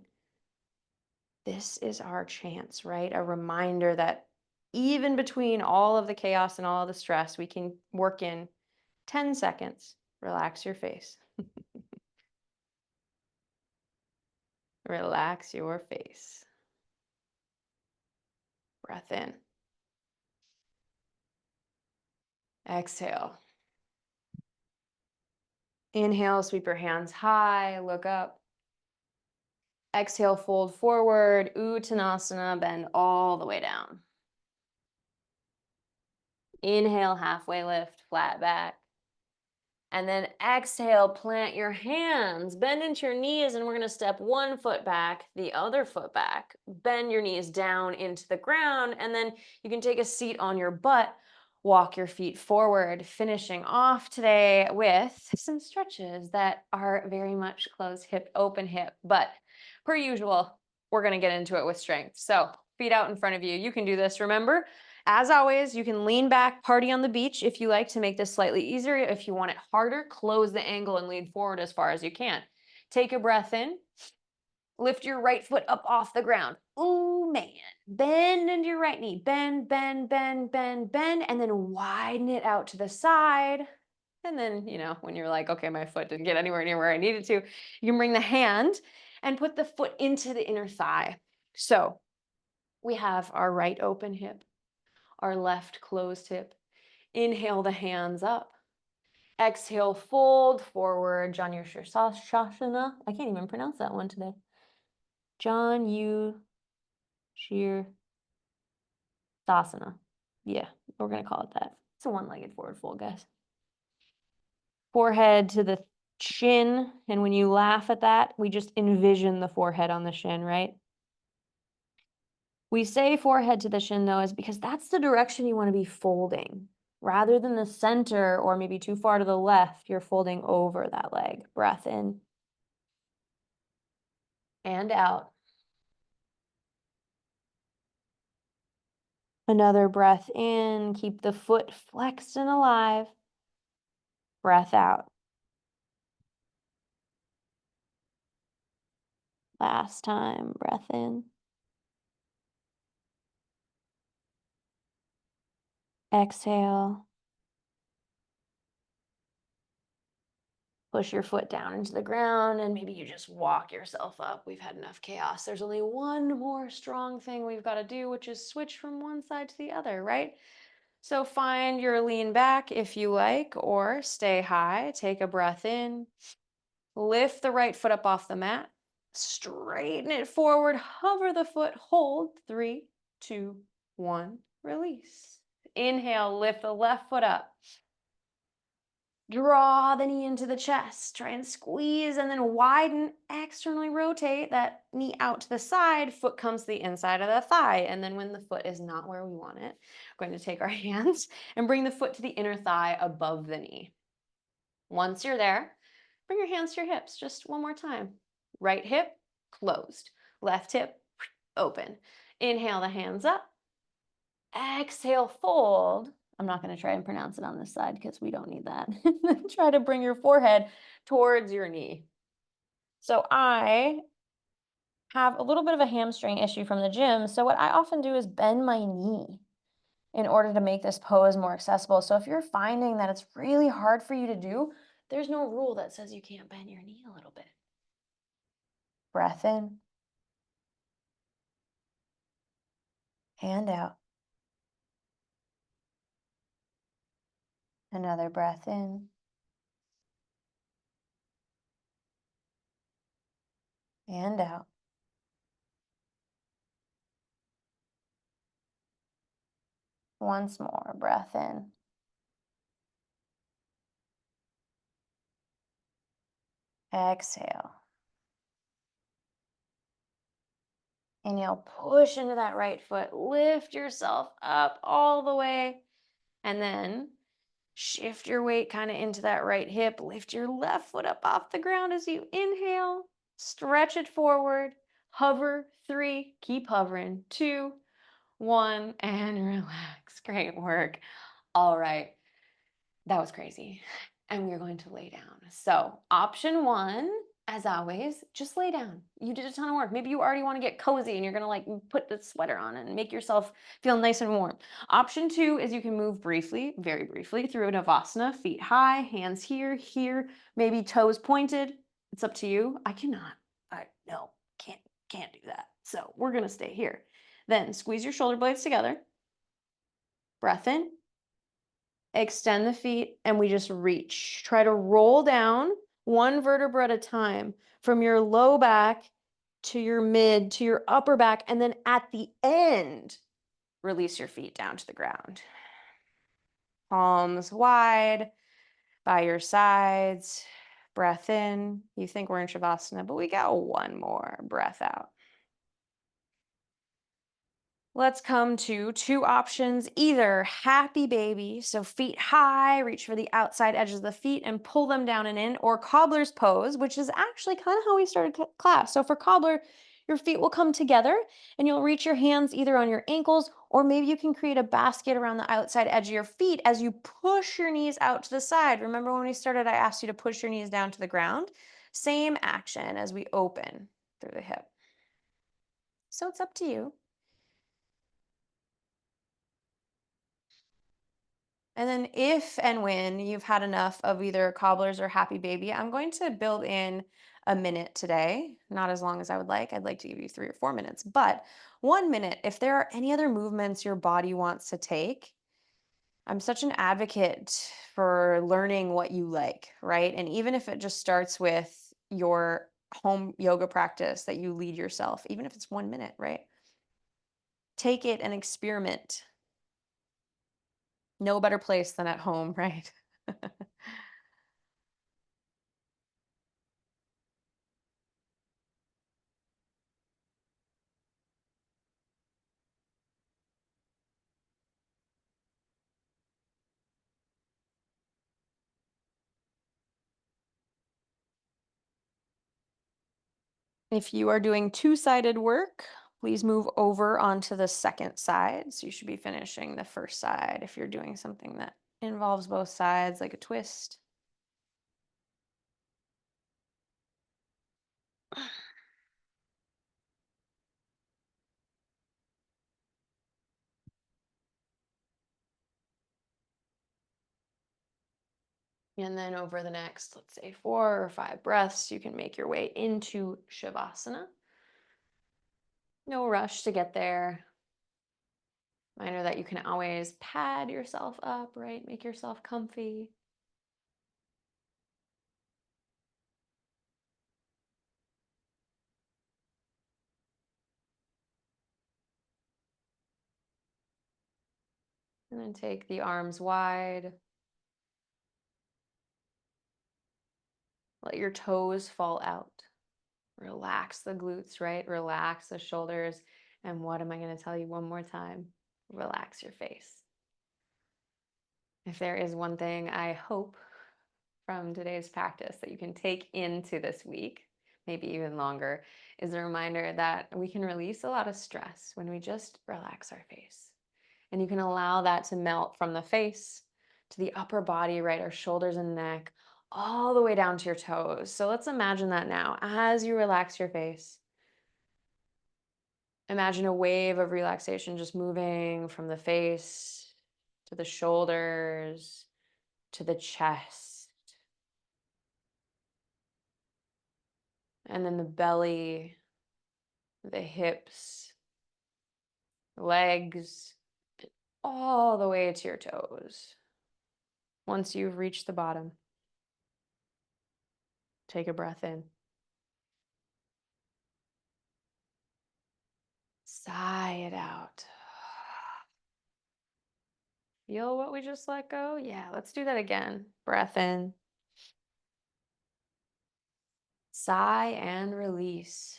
This is our chance, right? A reminder that even between all of the chaos and all of the stress, we can work in 10 seconds. Relax your face. Relax your face. Breath in. Exhale. Inhale, sweep your hands high, look up. Exhale, fold forward, Uttanasana, bend all the way down. Inhale, halfway lift, flat back. And then exhale, plant your hands, bend into your knees, and we're gonna step one foot back, the other foot back. Bend your knees down into the ground, and then you can take a seat on your butt, walk your feet forward, finishing off today with some stretches that are very much closed hip, open hip. But per usual, we're gonna get into it with strength. So feet out in front of you. You can do this, remember? As always, you can lean back, party on the beach if you like to make this slightly easier. If you want it harder, close the angle and lean forward as far as you can. Take a breath in. Lift your right foot up off the ground. Ooh, man. Bend into your right knee. Bend, bend, bend, bend, bend, and then widen it out to the side. And then, when you're like, okay, my foot didn't get anywhere near where I needed to, you can bring the hand and put the foot into the inner thigh. So we have our right open hip, our left closed hip. Inhale the hands up. Exhale, fold forward, Janu Shirshasana. I can't even pronounce that one today. Janu Shirsasana. Yeah, we're gonna call it that. It's a one-legged forward fold, guys. Forehead to the shin, and when you laugh at that, we just envision the forehead on the shin, right? We say forehead to the shin, though, is because that's the direction you want to be folding. Rather than the center or maybe too far to the left, you're folding over that leg. Breath in and out. Another breath in, keep the foot flexed and alive. Breath out. Last time, breath in. Exhale. Push your foot down into the ground and maybe you just walk yourself up. We've had enough chaos. There's only one more strong thing we've got to do, which is switch from one side to the other, right? So find your lean back if you like, or stay high. Take a breath in. Lift the right foot up off the mat. Straighten it forward. Hover the foot. Hold. 3, 2, 1. Release. Inhale. Lift the left foot up. Draw the knee into the chest. Try and squeeze and then widen. Externally rotate that knee out to the side. Foot comes to the inside of the thigh. And then when the foot is not where we want it, we're going to take our hands and bring the foot to the inner thigh above the knee. Once you're there, bring your hands to your hips just one more time. Right hip closed. Left hip open. Inhale the hands up. Exhale, fold. I'm not going to try and pronounce it on this side because we don't need that. Try to bring your forehead towards your knee. So I have a little bit of a hamstring issue from the gym. So what I often do is bend my knee in order to make this pose more accessible. So if you're finding that it's really hard for you to do, there's no rule that says you can't bend your knee a little bit. Breath in and out. Another breath in and out. Once more, breath in. Exhale. Inhale, push into that right foot. Lift yourself up all the way. And then shift your weight kind of into that right hip. Lift your left foot up off the ground as you inhale. Stretch it forward. Hover. 3. Keep hovering. 2, 1. And relax. Great work. All right. That was crazy. And we're going to lay down. So, option 1, as always, just lay down. You did a ton of work. Maybe you already want to get cozy and you're going to like put the sweater on and make yourself feel nice and warm. Option 2 is you can move briefly, very briefly, through a Navasana, feet high, hands here, here, maybe toes pointed. It's up to you. I cannot. No, can't do that. So, we're going to stay here. Then squeeze your shoulder blades together. Breath in. Extend the feet and we just reach. Try to roll down one vertebra at a time from your low back to your mid to your upper back. And then at the end, release your feet down to the ground. Palms wide by your sides. Breath in. You think we're in Shavasana, but we got one more. Breath out. Let's come to 2 options, either happy baby, so feet high, reach for the outside edges of the feet and pull them down and in, or cobbler's pose, which is actually kind of how we started class. So for cobbler, your feet will come together and you'll reach your hands either on your ankles, or maybe you can create a basket around the outside edge of your feet as you push your knees out to the side. Remember when we started, I asked you to push your knees down to the ground? Same action as we open through the hip. So it's up to you. And then if and when you've had enough of either cobblers or happy baby, I'm going to build in a minute today. Not as long as I would like. I'd like to give you 3 or 4 minutes, but 1 minute. If there are any other movements your body wants to take, I'm such an advocate for learning what you like, right? And even if it just starts with your home yoga practice that you lead yourself, even if it's 1 minute, right? Take it and experiment. No better place than at home, right? If you are doing two-sided work, please move over onto the second side. So you should be finishing the first side if you're doing something that involves both sides, like a twist. And then over the next, let's say, 4 or 5 breaths, you can make your way into Shavasana. No rush to get there. Reminder that you can always pad yourself up, right? Make yourself comfy. And then take the arms wide. Let your toes fall out. Relax the glutes, right? Relax the shoulders. And what am I going to tell you one more time? Relax your face. If there is one thing I hope from today's practice that you can take into this week, maybe even longer, is a reminder that we can release a lot of stress when we just relax our face. And you can allow that to melt from the face to the upper body, right? Our shoulders and neck, all the way down to your toes. So let's imagine that now. As you relax your face, imagine a wave of relaxation just moving from the face to the shoulders to the chest, and then the belly, the hips, legs, all the way to your toes. Once you've reached the bottom, take a breath in. Sigh it out. Feel what we just let go? Yeah, let's do that again. Breath in. Sigh and release.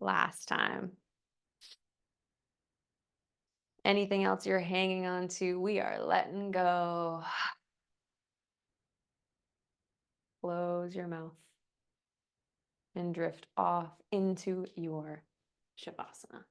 Last time. Anything else you're hanging on to, we are letting go. Close your mouth and drift off into your Shavasana.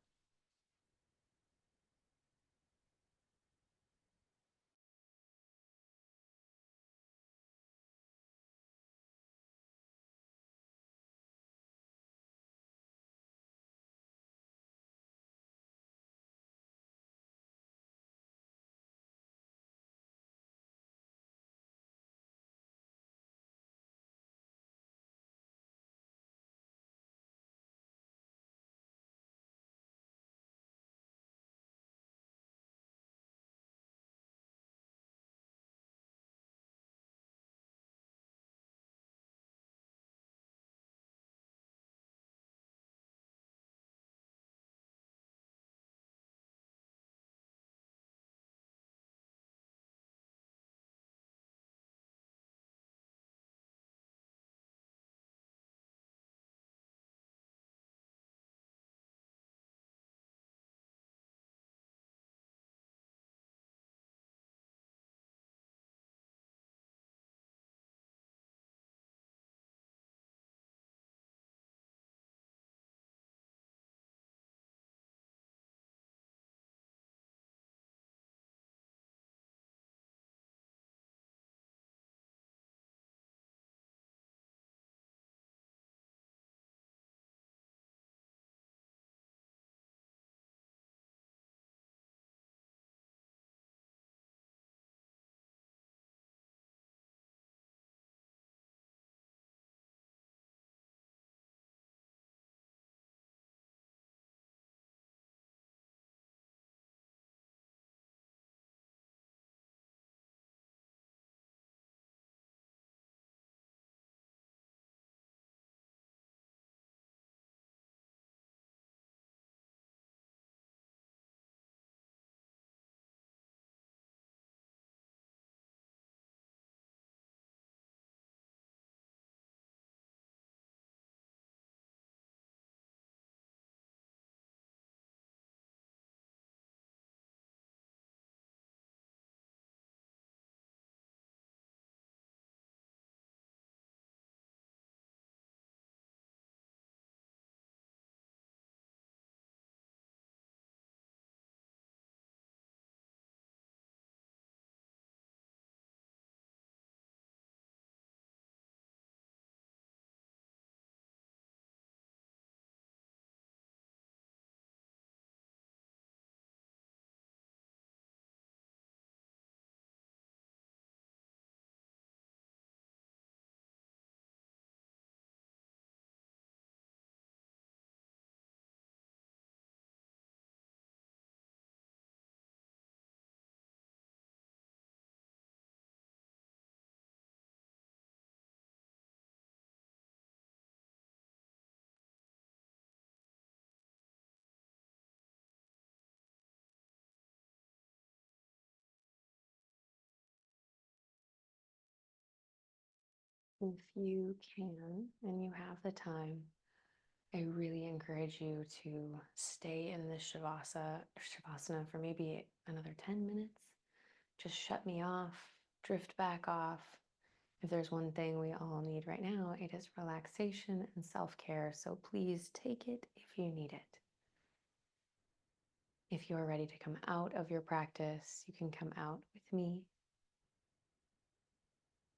If you can and you have the time, I really encourage you to stay in this Shavasana for maybe another 10 minutes. Just shut me off, drift back off. If there's one thing we all need right now, it is relaxation and self-care. So please take it if you need it. If you are ready to come out of your practice, you can come out with me.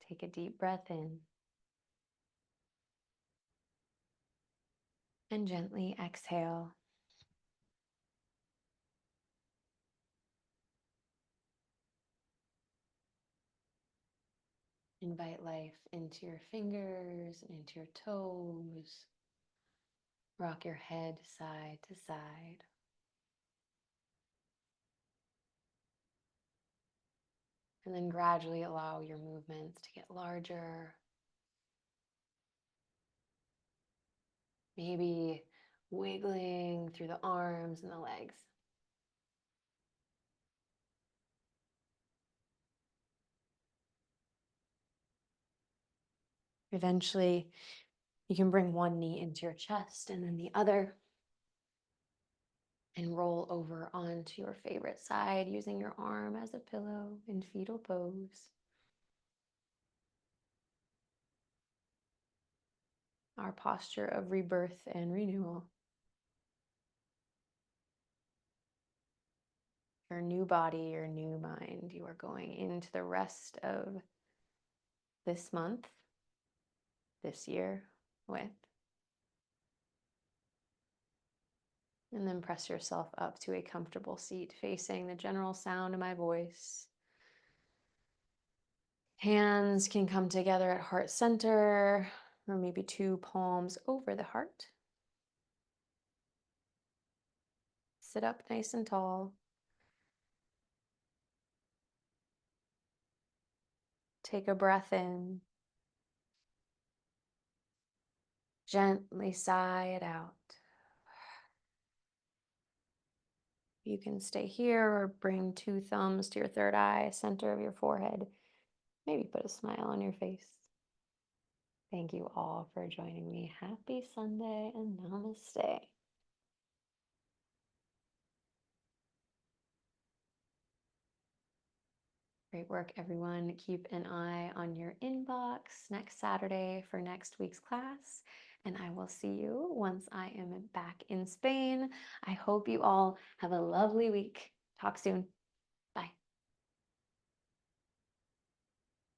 Take a deep breath in and gently exhale. Invite life into your fingers and into your toes. Rock your head side to side. And then gradually allow your movements to get larger. Maybe wiggling through the arms and the legs. Eventually, you can bring one knee into your chest and then the other, and roll over onto your favorite side using your arm as a pillow in fetal pose. Our posture of rebirth and renewal. Your new body, your new mind. You are going into the rest of this month, this year with. And then press yourself up to a comfortable seat facing the general sound of my voice. Hands can come together at heart center, or maybe two palms over the heart. Sit up nice and tall. Take a breath in. Gently sigh it out. You can stay here or bring two thumbs to your third eye, center of your forehead. Maybe put a smile on your face. Thank you all for joining me. Happy Sunday and namaste. Great work, everyone. Keep an eye on your inbox next Saturday for next week's class. And I will see you once I am back in Spain. I hope you all have a lovely week. Talk soon.